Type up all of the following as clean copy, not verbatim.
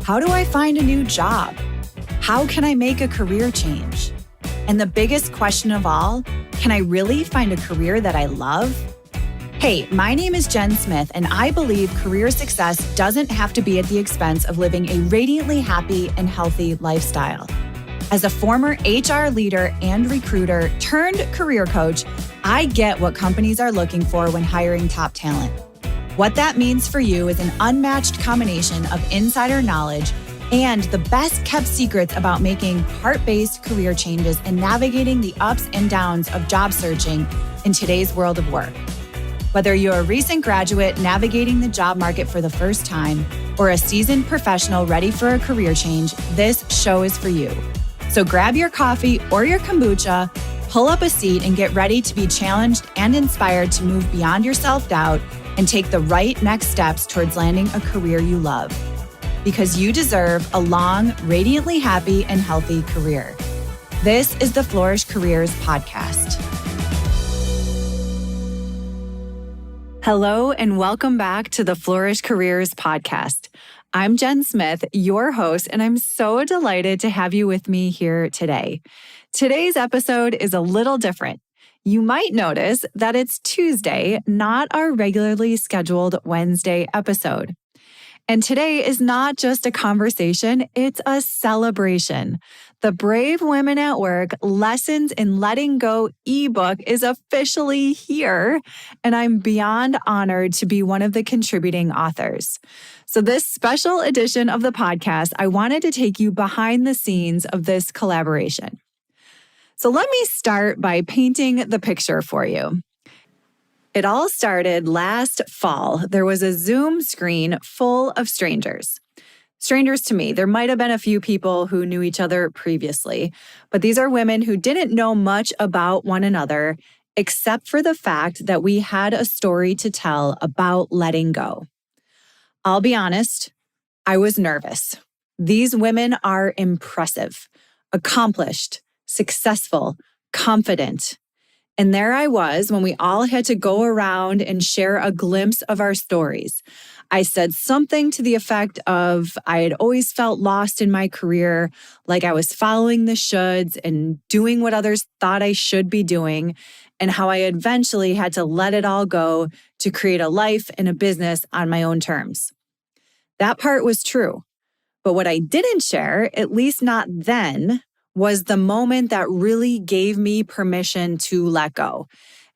How do I find a new job? How can I make a career change? And the biggest question of all, can I really find a career that I love? Hey, my name is Jen Smith, and I believe career success doesn't have to be at the expense of living a radiantly happy and healthy lifestyle. As a former HR leader and recruiter turned career coach, I get what companies are looking for when hiring top talent. What that means for you is an unmatched combination of insider knowledge and the best kept secrets about making heart-based career changes and navigating the ups and downs of job searching in today's world of work. Whether you're a recent graduate navigating the job market for the first time or a seasoned professional ready for a career change, this show is for you. So grab your coffee or your kombucha, pull up a seat, and get ready to be challenged and inspired to move beyond your self-doubt and take the right next steps towards landing a career you love. Because you deserve a long, radiantly happy and healthy career. This is the Flourish Careers Podcast. Hello, and welcome back to the Flourish Careers Podcast. I'm Jen Smith, your host, and I'm so delighted to have you with me here today. Today's episode is a little different. You might notice that it's Tuesday, not our regularly scheduled Wednesday episode. And today is not just a conversation, it's a celebration. The Brave Women at Work Lessons in Letting Go ebook is officially here, and I'm beyond honored to be one of the contributing authors. So this special edition of the podcast, I wanted to take you behind the scenes of this collaboration. So let me start by painting the picture for you. It all started last fall. There was a Zoom screen full of strangers. Strangers to me. There might have been a few people who knew each other previously, but these are women who didn't know much about one another, except for the fact that we had a story to tell about letting go. I'll be honest, I was nervous. These women are impressive, accomplished, successful, confident. And there I was when we all had to go around and share a glimpse of our stories. I said something to the effect of I had always felt lost in my career, like I was following the shoulds and doing what others thought I should be doing, and how I eventually had to let it all go to create a life and a business on my own terms. That part was true. But what I didn't share, at least not then, was the moment that really gave me permission to let go.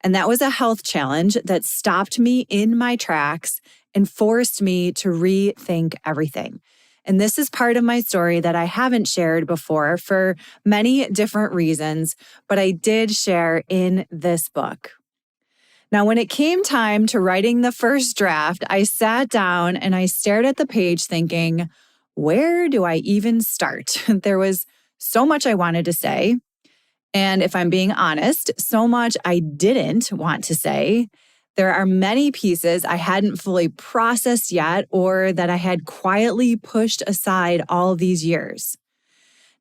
And that was a health challenge that stopped me in my tracks and forced me to rethink everything. And this is part of my story that I haven't shared before for many different reasons, but I did share in this book. Now, when it came time to writing the first draft, I sat down and I stared at the page thinking, where do I even start? There was so much I wanted to say. And if I'm being honest, so much I didn't want to say. There are many pieces I hadn't fully processed yet or that I had quietly pushed aside all these years.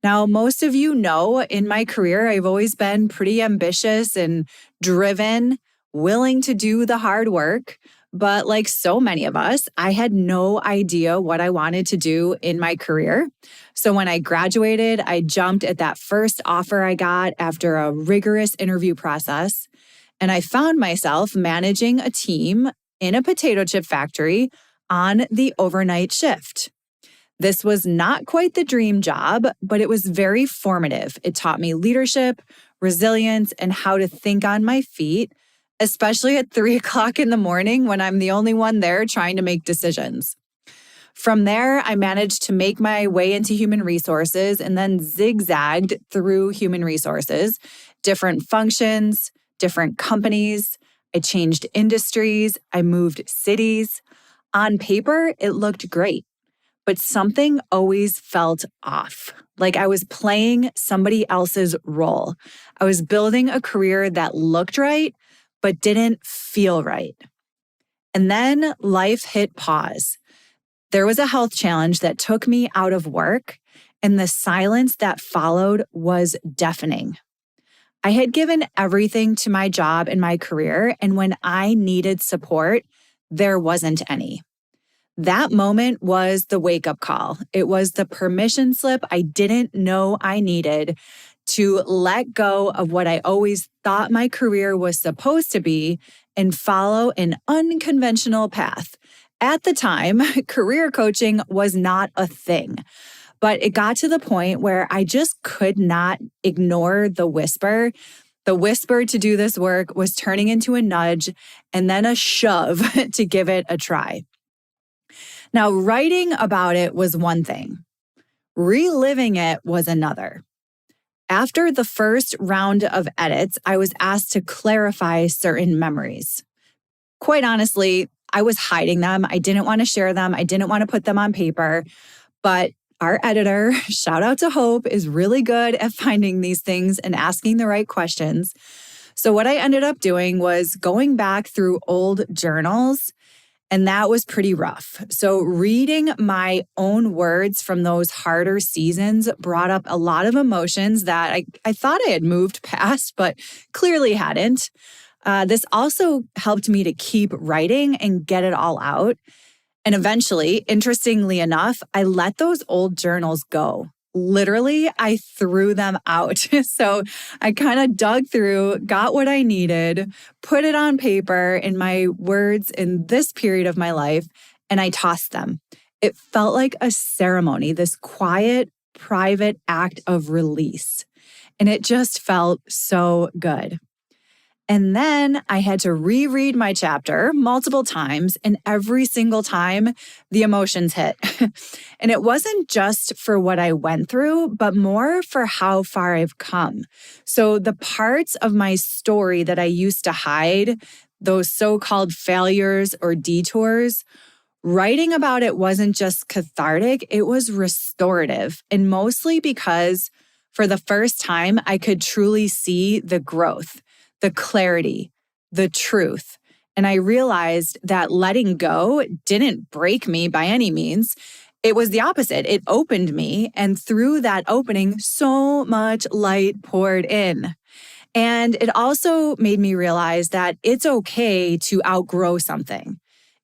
Now, most of you know in my career, I've always been pretty ambitious and driven, willing to do the hard work. But like so many of us, I had no idea what I wanted to do in my career. So when I graduated, I jumped at that first offer I got after a rigorous interview process. And I found myself managing a team in a potato chip factory on the overnight shift. This was not quite the dream job, but it was very formative. It taught me leadership, resilience, and how to think on my feet, especially at 3 o'clock in the morning when I'm the only one there trying to make decisions. From there, I managed to make my way into human resources and then zigzagged through human resources, different functions, different companies. I changed industries. I moved cities. On paper, it looked great, but something always felt off. Like I was playing somebody else's role. I was building a career that looked right, but didn't feel right. And then life hit pause. There was a health challenge that took me out of work, and the silence that followed was deafening. I had given everything to my job and my career, and when I needed support, there wasn't any. That moment was the wake-up call. It was the permission slip I didn't know I needed to let go of what I always thought my career was supposed to be and follow an unconventional path. At the time, career coaching was not a thing, but it got to the point where I just could not ignore the whisper. The whisper to do this work was turning into a nudge and then a shove to give it a try. Now, writing about it was one thing. Reliving it was another. After the first round of edits, I was asked to clarify certain memories. Quite honestly, I was hiding them. I didn't want to share them. I didn't want to put them on paper. But our editor, shout out to Hope, is really good at finding these things and asking the right questions. So what I ended up doing was going back through old journals, and that was pretty rough. So reading my own words from those harder seasons brought up a lot of emotions that I thought I had moved past, but clearly hadn't. This also helped me to keep writing and get it all out. And eventually, interestingly enough, I let those old journals go. Literally, I threw them out. So I kind of dug through, got what I needed, put it on paper in my words in this period of my life, and I tossed them. It felt like a ceremony, this quiet, private act of release. And it just felt so good. And then I had to reread my chapter multiple times, and every single time the emotions hit. And it wasn't just for what I went through, but more for how far I've come. So the parts of my story that I used to hide, those so-called failures or detours, writing about it wasn't just cathartic, it was restorative. And mostly because for the first time, I could truly see the growth, the clarity, the truth. And I realized that letting go didn't break me by any means. It was the opposite. It opened me. And through that opening, so much light poured in. And it also made me realize that it's okay to outgrow something.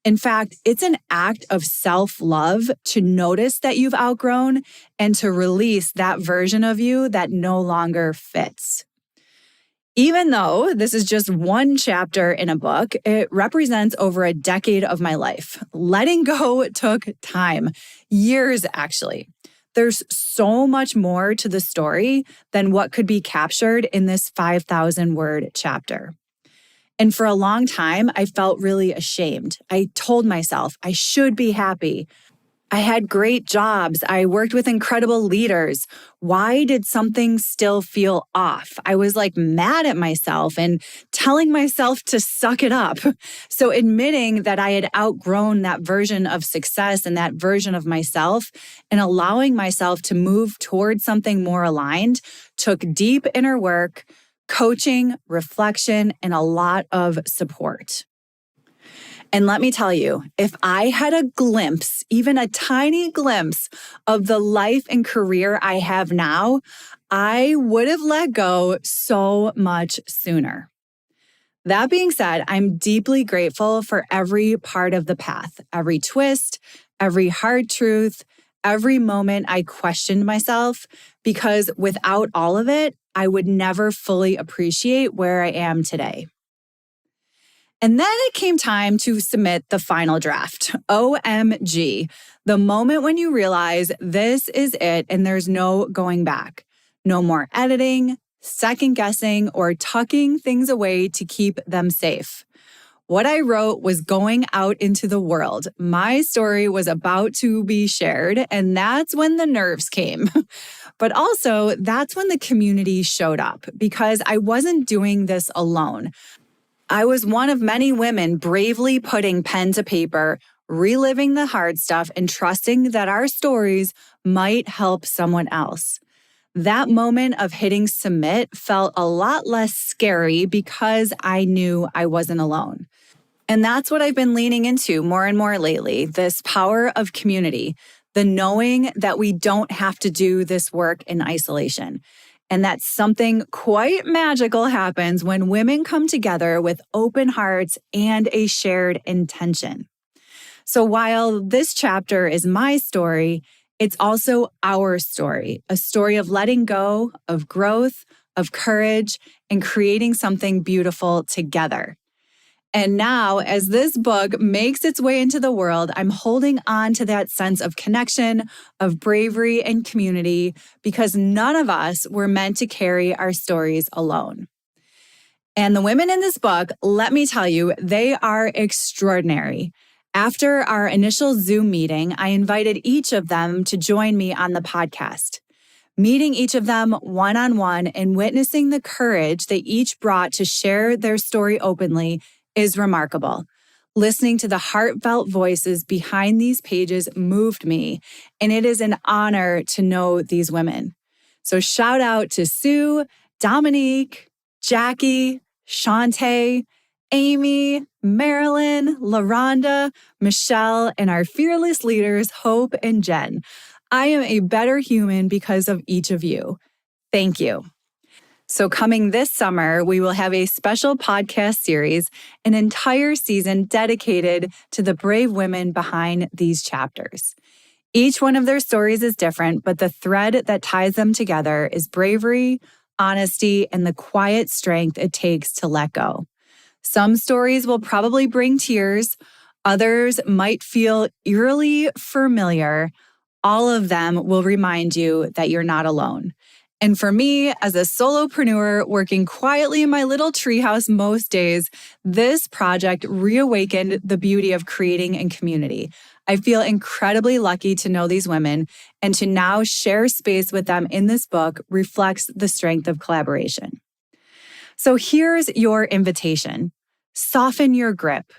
In fact, it's an act of self-love to notice that you've outgrown and to release that version of you that no longer fits. Even though this is just one chapter in a book, it represents over a decade of my life. Letting go took time, years actually. There's so much more to the story than what could be captured in this 5,000-word chapter. And for a long time, I felt really ashamed. I told myself I should be happy. I had great jobs. I worked with incredible leaders. Why did something still feel off? I was like mad at myself and telling myself to suck it up. So admitting that I had outgrown that version of success and that version of myself and allowing myself to move towards something more aligned took deep inner work, coaching, reflection, and a lot of support. And let me tell you, if I had a glimpse, even a tiny glimpse of the life and career I have now, I would have let go so much sooner. That being said, I'm deeply grateful for every part of the path, every twist, every hard truth, every moment I questioned myself, because without all of it, I would never fully appreciate where I am today. And then it came time to submit the final draft. OMG, the moment when you realize this is it and there's no going back. No more editing, second guessing, or tucking things away to keep them safe. What I wrote was going out into the world. My story was about to be shared, and that's when the nerves came. But also, that's when the community showed up, because I wasn't doing this alone. I was one of many women bravely putting pen to paper, reliving the hard stuff, and trusting that our stories might help someone else. That moment of hitting submit felt a lot less scary because I knew I wasn't alone. And that's what I've been leaning into more and more lately, this power of community, the knowing that we don't have to do this work in isolation. And that something quite magical happens when women come together with open hearts and a shared intention. So while this chapter is my story, it's also our story, a story of letting go, of growth, of courage, and creating something beautiful together. And now, as this book makes its way into the world, I'm holding on to that sense of connection, of bravery, and community because none of us were meant to carry our stories alone. And the women in this book, let me tell you, they are extraordinary. After our initial Zoom meeting, I invited each of them to join me on the podcast. Meeting each of them one-on-one and witnessing the courage they each brought to share their story openly is remarkable. Listening to the heartfelt voices behind these pages moved me, and it is an honor to know these women. So shout out to Sue, Dominique, Jackie, Shawnte, Amy, Marilyn, LaRhonda, Michelle, and our fearless leaders, Hope and Jen. I am a better human because of each of you. Thank you. So coming this summer, we will have a special podcast series, an entire season dedicated to the brave women behind these chapters. Each one of their stories is different, but the thread that ties them together is bravery, honesty, and the quiet strength it takes to let go. Some stories will probably bring tears. Others might feel eerily familiar. All of them will remind you that you're not alone. And for me, as a solopreneur working quietly in my little treehouse most days, this project reawakened the beauty of creating in community. I feel incredibly lucky to know these women, and to now share space with them in this book reflects the strength of collaboration. So here's your invitation. Soften your grip.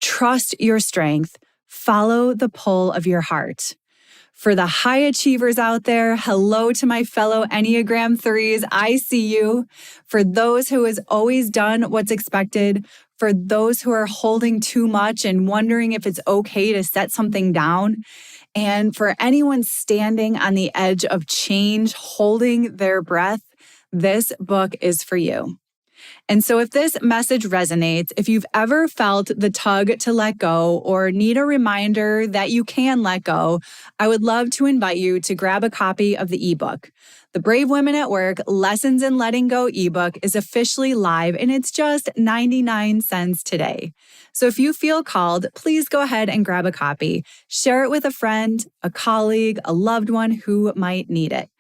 Trust your strength. Follow the pull of your heart. For the high achievers out there, hello to my fellow Enneagram 3s. I see you. For those who has always done what's expected, for those who are holding too much and wondering if it's okay to set something down, and for anyone standing on the edge of change, holding their breath, this book is for you. And so if this message resonates, if you've ever felt the tug to let go or need a reminder that you can let go, I would love to invite you to grab a copy of the ebook. The Brave Women at Work Lessons in Letting Go ebook is officially live, and it's just 99 cents today. So if you feel called, please go ahead and grab a copy. Share it with a friend, a colleague, a loved one who might need it.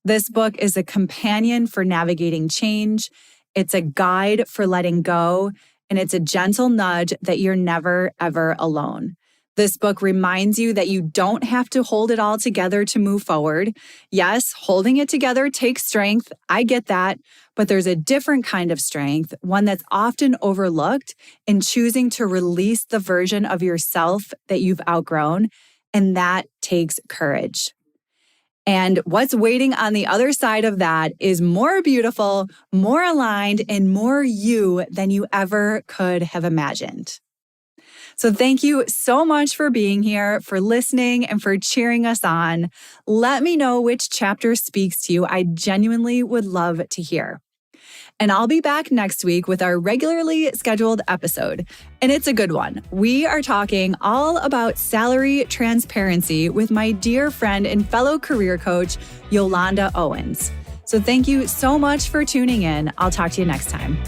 This book is a companion for navigating change. It's a guide for letting go, and it's a gentle nudge that you're never, ever alone. This book reminds you that you don't have to hold it all together to move forward. Yes, holding it together takes strength. I get that. But there's a different kind of strength, one that's often overlooked, in choosing to release the version of yourself that you've outgrown. And that takes courage. And what's waiting on the other side of that is more beautiful, more aligned, and more you than you ever could have imagined. So thank you so much for being here, for listening, and for cheering us on. Let me know which chapter speaks to you. I genuinely would love to hear. And I'll be back next week with our regularly scheduled episode. And it's a good one. We are talking all about salary transparency with my dear friend and fellow career coach, LaRhonda Owens. So thank you so much for tuning in. I'll talk to you next time.